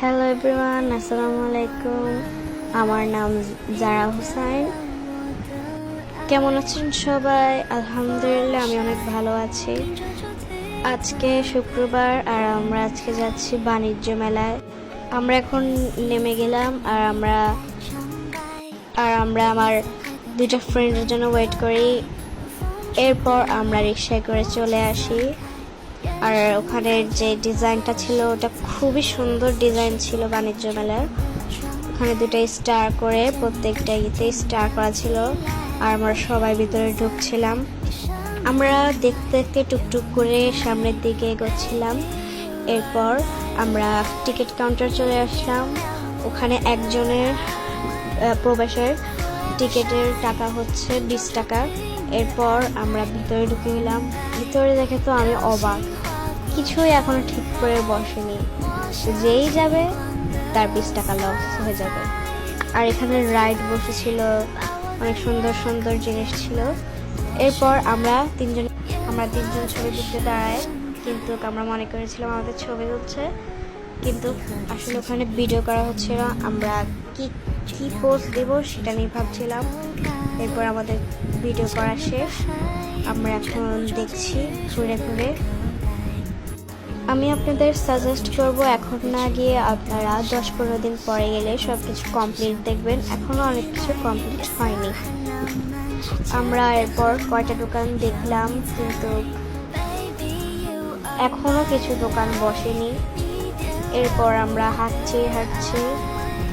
Hello everyone, আসসালামু আলাইকুম। আমার নাম জারা হোসাইন। কেমন আছেন সবাই? আলহামদুলিল্লাহ, আমি অনেক ভালো আছি। আজকে শুক্রবার আর আমরা আজকে যাচ্ছি বাণিজ্য মেলায়। আমরা এখন নেমে গেলাম আর আমরা আমার দুইটা ফ্রেন্ডের জন্য ওয়েট করি। এরপর আমরা রিক্সায় করে চলে আসি। আর ওখানের যে ডিজাইনটা ছিল ওটা খুবই সুন্দর ডিজাইন ছিল বাণিজ্য মেলার। ওখানে দুটো স্টার করে প্রত্যেকটা ইতে স্টার করা ছিল আর আমরা সবাই ভিতরে ঢুকছিলাম। আমরা দেখতে দেখতে টুকটুক করে সামনের দিকে এগোচ্ছিলাম। এরপর আমরা টিকিট কাউন্টার চলে আসলাম। ওখানে একজনের প্রবেশের টিকিটের টাকা হচ্ছে 20 টাকা। এরপর আমরা ভিতরে ঢুকে গেলাম। ভিতরে দেখে তো আমি অবাক, কিছুই এখনো ঠিক করে বসেনি, যেই যাবে তার 20 টাকা লস হয়ে যাবে। আর এখানে রাইড বসেছিল, অনেক সুন্দর সুন্দর জিনিস ছিল। এরপর আমরা তিনজন ছবি তুলতে দাঁড়াই, কিন্তু আমরা মনে করেছিলাম আমাদের ছবি তুলছে, কিন্তু আসলে ওখানে ভিডিও করা হচ্ছিল। আমরা কি পোস্ট দেব সেটা নিয়ে ভাবছিলাম। এরপর আমাদের ভিডিও করা শেষ। আমরা এখন দেখছি ঘুরে ঘুরে। আমি আপনাদের সাজেস্ট করব এখন না গিয়ে আপনারা 10-15 দিন পরে গেলে সব কিছু কমপ্লিট দেখবেন। এখনও অনেক কিছু কমপ্লিট হয়নি। আমরা এরপর কয়টা দোকান দেখলাম, কিন্তু এখনও কিছু দোকান বসেনি। এরপর আমরা হাঁটছি।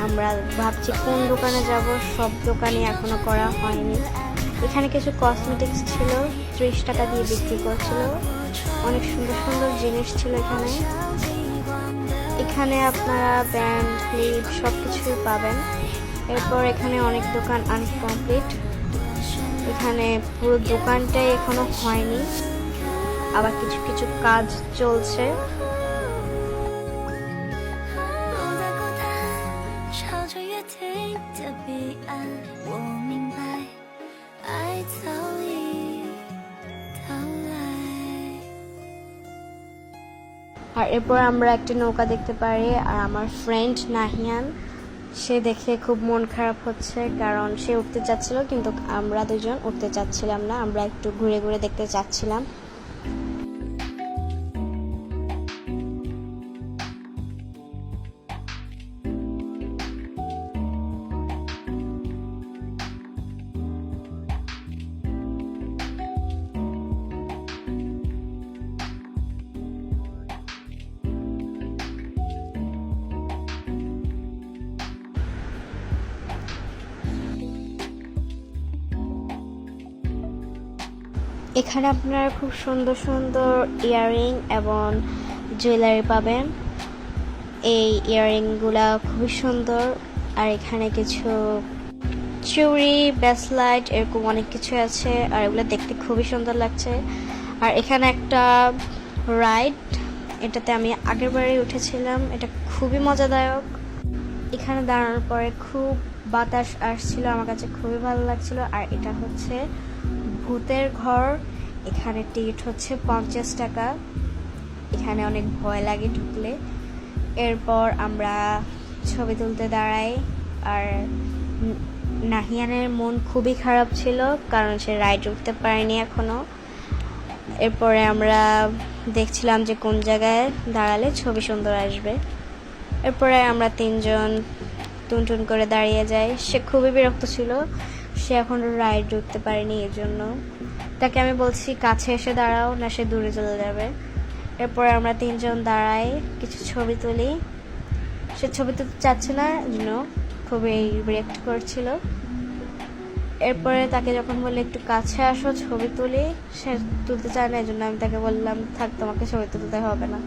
আমরা ভাবছি কোন দোকানে যাব, সব দোকানে এখনো করা হয়নি। এখানে কিছু কসমেটিক্স ছিল, 30 টাকা দিয়ে বিক্রি করছিল। অনেক সুন্দর সুন্দর জিনিস ছিল এখানে আপনারা ব্যান্ড, ক্লিপ সব কিছুই পাবেন। এরপর এখানে অনেক দোকান আনকমপ্লিট। এখানে পুরো দোকানটাই এখনো হয়নি, আবার কিছু কিছু কাজ চলছে। আর এরপর আমরা একটা নৌকা দেখতে পারি। আর আমার ফ্রেন্ড নাহিয়ান, সে দেখে খুব মন খারাপ হচ্ছে, কারণ সে উঠতে চাচ্ছিল কিন্তু আমরা দুজন উঠতে চাচ্ছিলাম না। আমরা একটু ঘুরে ঘুরে দেখতে চাচ্ছিলাম। এখানে আপনারা খুব সুন্দর সুন্দর ইয়াররিং এবং জুয়েলারি পাবেন। এই ইয়াররিংগুলা খুবই সুন্দর। আর এখানে কিছু চুড়ি, ব্রেসলেট এরকম অনেক কিছু আছে, আর এগুলো দেখতে খুবই সুন্দর লাগছে। আর এখানে একটা রাইড, এটাতে আমি আগের বারে উঠেছিলাম, এটা খুবই মজাদায়ক। এখানে দাঁড়ানোর পরে খুব বাতাস আসছিল, আমার কাছে খুবই ভালো লাগছিল। আর এটা হচ্ছে ভূতের ঘর। এখানে টিকিট হচ্ছে 50 টাকা। এখানে অনেক ভয় লাগে ঢুকলে। এরপর আমরা ছবি তুলতে দাঁড়াই। আর নাহিয়ানের মন খুবই খারাপ ছিল, কারণ সে রাইড উঠতে পারেনি এখনো। এরপরে আমরা দেখছিলাম যে কোন জায়গায় দাঁড়ালে ছবি সুন্দর আসবে। এরপরে আমরা তিনজন টুনটুন করে দাঁড়িয়ে যাই। সে খুবই বিরক্ত ছিল, সে এখন রাইড উঠতে পারেনি। এর জন্য তাকে আমি বলছি কাছে এসে দাঁড়াও, না সে দূরে চলে যাবে। এরপরে আমরা তিনজন দাঁড়াই, কিছু ছবি তুলি। সে ছবি তুলতে চাচ্ছে না, জন্য খুবই রিঅ্যাক্ট করছিল। এরপরে তাকে যখন বললে একটু কাছে আসো ছবি তুলি, সে তুলতে চায় না। এই জন্য আমি তাকে বললাম থাক, তোমাকে ছবি তুলতে হবে না।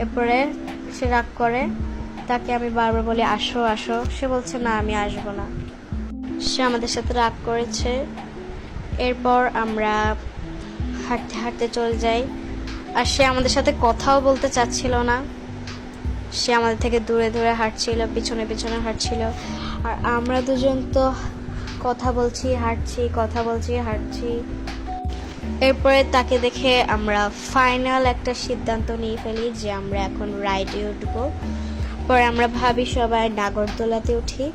এরপরে সে রাগ করে, তাকে আমি বারবার বলি আসো আসো, সে বলছে না আমি আসবো না। সে আমাদের সাথে রাগ করেছে। এরপর আমরা হাঁটতে হাঁটতে চলে যাই। আর সে আমাদের সাথে কথাও বলতে চাচ্ছিল না, সে আমাদের থেকে দূরে দূরে হাঁটছিল, পিছনে পিছনে হাঁটছিল। আর আমরা দুজন তো কথা বলছি হাঁটছি। এরপরে তাকে দেখে আমরা ফাইনাল একটা সিদ্ধান্ত নিয়ে ফেলি যে আমরা এখন রাইডে উঠবো। পরে আমরা ভাবি সবাই নাগরদোলাতে উঠি।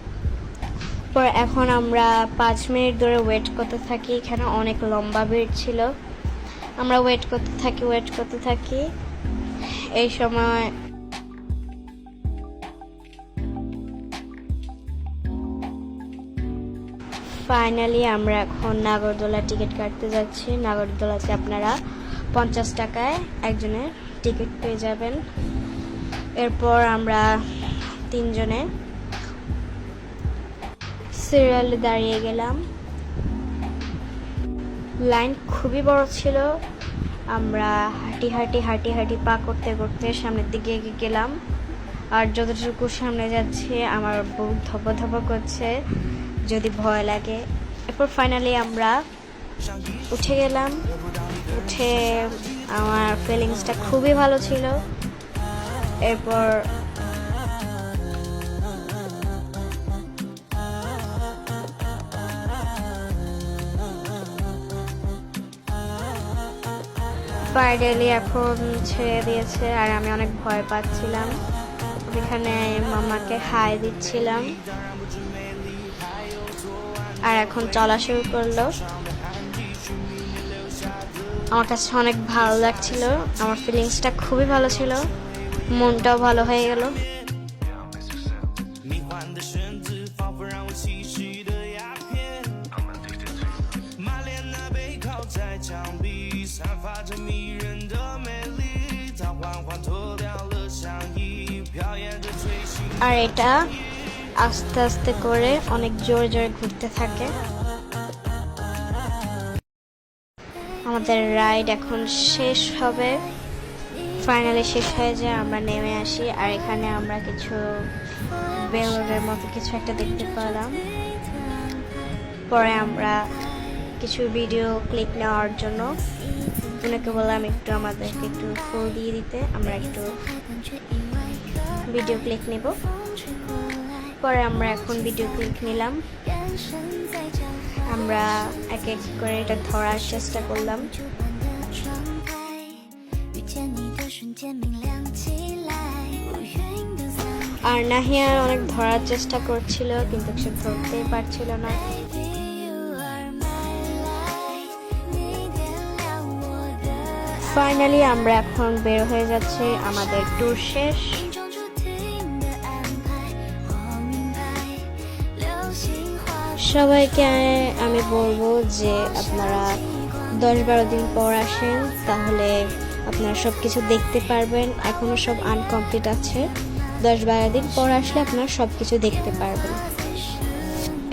পরে এখন আমরা 5 মিনিট ধরে ওয়েট করতে থাকি, এখানে অনেক লম্বা ভিড় ছিল। আমরা ওয়েট করতে থাকি। এই সময় ফাইনালি আমরা এখন নাগরদোলা টিকিট কাটতে যাচ্ছি। নাগরদোলাতে আপনারা 50 টাকায় একজনের টিকিট পেয়ে যাবেন। এরপর আমরা 3 জনে সিরিয়ালে দাঁড়িয়ে গেলাম। লাইন খুবই বড় ছিল। আমরা হাঁটি পা করতে সামনের দিকে এগিয়ে গেলাম। আর যতটুকু সামনে যাচ্ছে আমার বুক ধপ করছে, যদি ভয় লাগে। এরপর ফাইনালি আমরা উঠে গেলাম। উঠে আমার ফিলিংসটা খুবই ভালো ছিল। এরপর ফাইনালি এখন ছেড়ে দিয়েছে আর আমি অনেক ভয় পাচ্ছিলাম। এখানে মামাকে হাই দিচ্ছিলাম আর এখন চলা শুরু করলো। আমার কাছে অনেক ভালো লাগছিল, আমার ফিলিংসটা খুবই ভালো ছিল, মনটাও ভালো হয়ে গেল। আর এটা আস্তে আস্তে করে অনেক জোরে ঘুরতে থাকে। আমাদের রাইড এখন শেষ হবে, ফাইনালি শেষ হয়ে যায়। আমরা নেমে আসি আর এখানে আমরা কিছু বেলুনের মতো কিছু একটা দেখতে পেলাম। পরে আমরা কিছু ভিডিও ক্লিপ নেওয়ার জন্য ওনাকে বললাম একটু আমাদেরকে একটু ফুল দিয়ে দিতে, আমরা একটু ভিডিও ক্লিপ নেব। পরে আমরা এখন ভিডিও ক্লিপ নিলাম। আমরা এক এক করে এটা ধরার চেষ্টা করলাম। আর নাহিয়া অনেক ধরার চেষ্টা করছিল কিন্তু সে ধরতেই পারছিল না। ফাইনালি আমরা এখন বের হয়ে যাচ্ছি, আমাদের ট্যুর শেষ। সবাইকে আমি বলবো যে আপনারা 10-12 দিন পর আসেন, তাহলে আপনারা সব কিছু দেখতে পারবেন। এখনো সব আনকমপ্লিট আছে, 10-12 দিন পর আসলে আপনারা সব কিছু দেখতে পারবেন।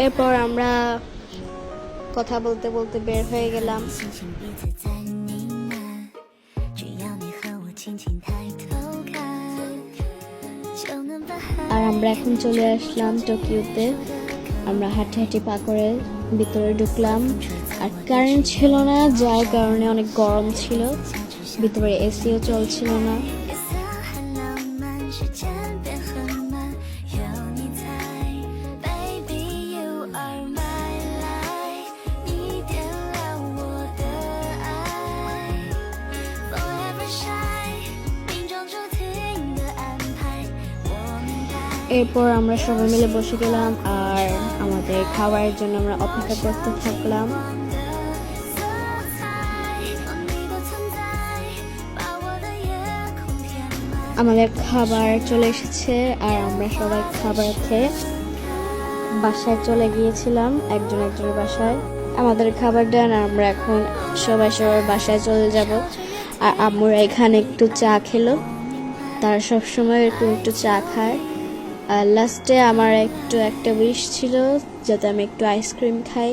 এরপর আমরা কথা বলতে বলতে বের হয়ে গেলাম। আর আমরা এখন চলে আসলাম টোকিওতে। আমরা হাঁটি পা করে ভিতরে ঢুকলাম। আর কারেন্ট ছিল না, যার কারণে অনেক গরম ছিল, ভিতরে এসিও চলছিল না। এরপর আমরা সবাই মিলে বসে গেলাম আর আমাদের খাবারের জন্য আমরা অপেক্ষা করতে থাকলাম। আমাদের খাবার চলে এসেছে আর আমরা সবাই খাবার খেয়ে বাসায় চলে গিয়েছিলাম, একজনের বাসায়। আমাদের খাবার দেন আর আমরা এখন সবাই বাসায় চলে যাব। আর আম্মুরা এখানে একটু চা খেলো, তারা সবসময় একটু চা খায়। আর লাস্টে আমার একটা উইশ ছিল যাতে আমি একটু আইসক্রিম খাই।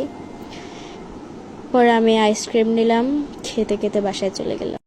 পরে আমি আইসক্রিম নিলাম, খেতে বাসায় চলে গেলাম।